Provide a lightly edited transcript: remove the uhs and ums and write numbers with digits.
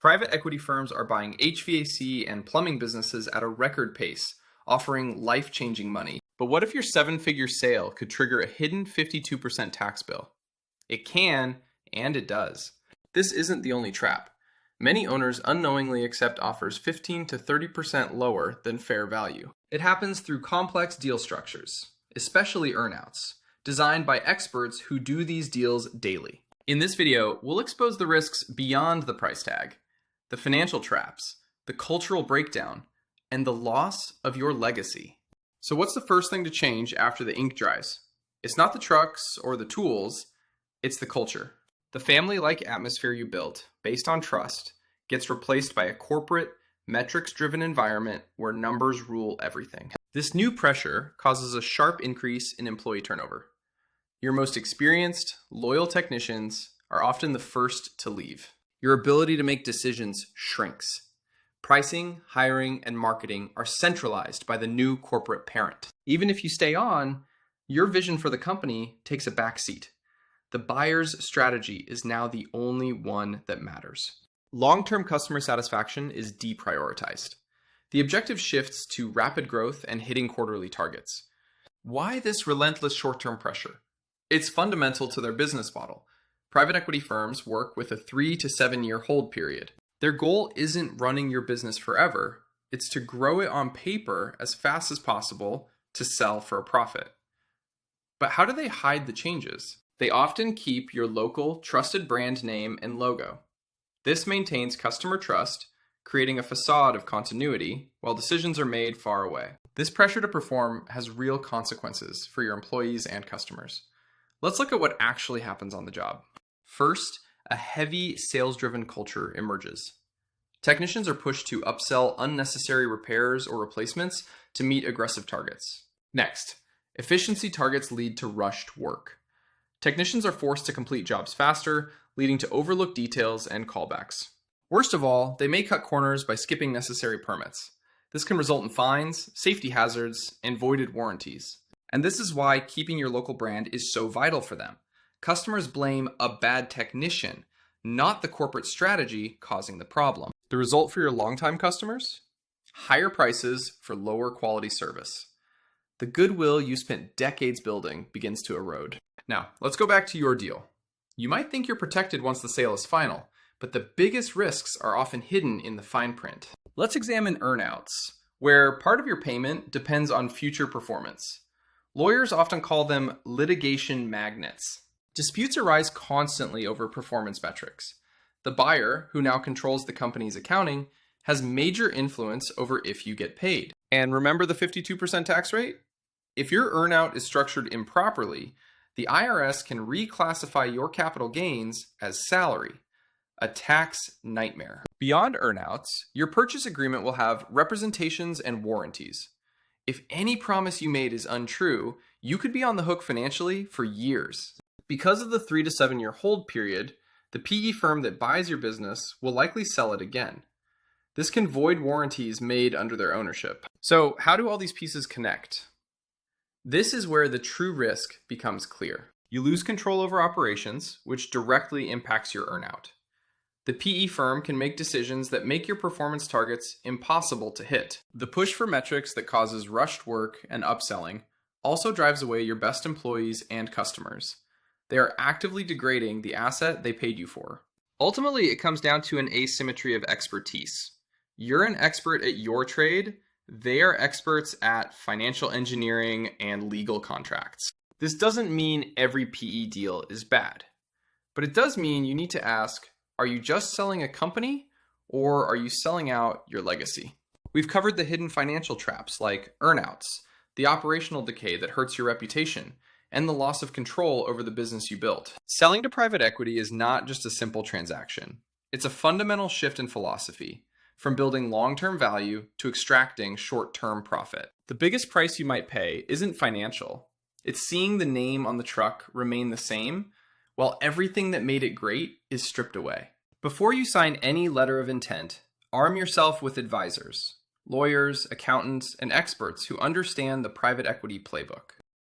Private equity firms are buying HVAC and plumbing businesses at a record pace, offering life-changing money. But what if your seven-figure sale could trigger a hidden 52% tax bill? It can, and it does. This isn't the only trap. Many owners unknowingly accept offers 15 to 30% lower than fair value. It happens through complex deal structures, especially earnouts, designed by experts who do these deals daily. In this video, we'll expose the risks beyond the price tag, the financial traps, the cultural breakdown, and the loss of your legacy. So what's the first thing to change after the ink dries? It's not the trucks or the tools, it's the culture. The family-like atmosphere you built, based on trust, gets replaced by a corporate, metrics-driven environment where numbers rule everything. This new pressure causes a sharp increase in employee turnover. Your most experienced, loyal technicians are often the first to leave. Your ability to make decisions shrinks. Pricing, hiring, and marketing are centralized by the new corporate parent. Even if you stay on, your vision for the company takes a back seat. The buyer's strategy is now the only one that matters. Long-term customer satisfaction is deprioritized. The objective shifts to rapid growth and hitting quarterly targets. Why this relentless short-term pressure? It's fundamental to their business model. Private equity firms work with a 3 to 7 year hold period. Their goal isn't running your business forever, it's to grow it on paper as fast as possible to sell for a profit. But how do they hide the changes? They often keep your local, trusted brand name and logo. This maintains customer trust, creating a facade of continuity while decisions are made far away. This pressure to perform has real consequences for your employees and customers. Let's look at what actually happens on the job. First, a heavy sales-driven culture emerges. Technicians are pushed to upsell unnecessary repairs or replacements to meet aggressive targets. Next, efficiency targets lead to rushed work. Technicians are forced to complete jobs faster, leading to overlooked details and callbacks. Worst of all, they may cut corners by skipping necessary permits. This can result in fines, safety hazards, and voided warranties. And this is why keeping your local brand is so vital for them. Customers blame a bad technician, not the corporate strategy causing the problem. The result for your longtime customers? Higher prices for lower quality service. The goodwill you spent decades building begins to erode. Now, let's go back to your deal. You might think you're protected once the sale is final, but the biggest risks are often hidden in the fine print. Let's examine earnouts, where part of your payment depends on future performance. Lawyers often call them litigation magnets. Disputes arise constantly over performance metrics. The buyer, who now controls the company's accounting, has major influence over if you get paid. And remember the 52% tax rate? If your earnout is structured improperly, the IRS can reclassify your capital gains as salary, a tax nightmare. Beyond earnouts, your purchase agreement will have representations and warranties. If any promise you made is untrue, you could be on the hook financially for years. Because of the 3 to 7 year hold period, the PE firm that buys your business will likely sell it again. This can void warranties made under their ownership. So how do all these pieces connect? This is where the true risk becomes clear. You lose control over operations, which directly impacts your earnout. The PE firm can make decisions that make your performance targets impossible to hit. The push for metrics that causes rushed work and upselling also drives away your best employees and customers. They are actively degrading the asset they paid you for. Ultimately, it comes down to an asymmetry of expertise. You're an expert at your trade, they are experts at financial engineering and legal contracts. This doesn't mean every PE deal is bad, but it does mean you need to ask, are you just selling a company, or are you selling out your legacy? We've covered the hidden financial traps like earnouts, the operational decay that hurts your reputation, and the loss of control over the business you built. Selling to private equity is not just a simple transaction. It's a fundamental shift in philosophy, from building long-term value to extracting short-term profit. The biggest price you might pay isn't financial. It's seeing the name on the truck remain the same, while everything that made it great is stripped away. Before you sign any letter of intent, arm yourself with advisors, lawyers, accountants, and experts who understand the private equity playbook.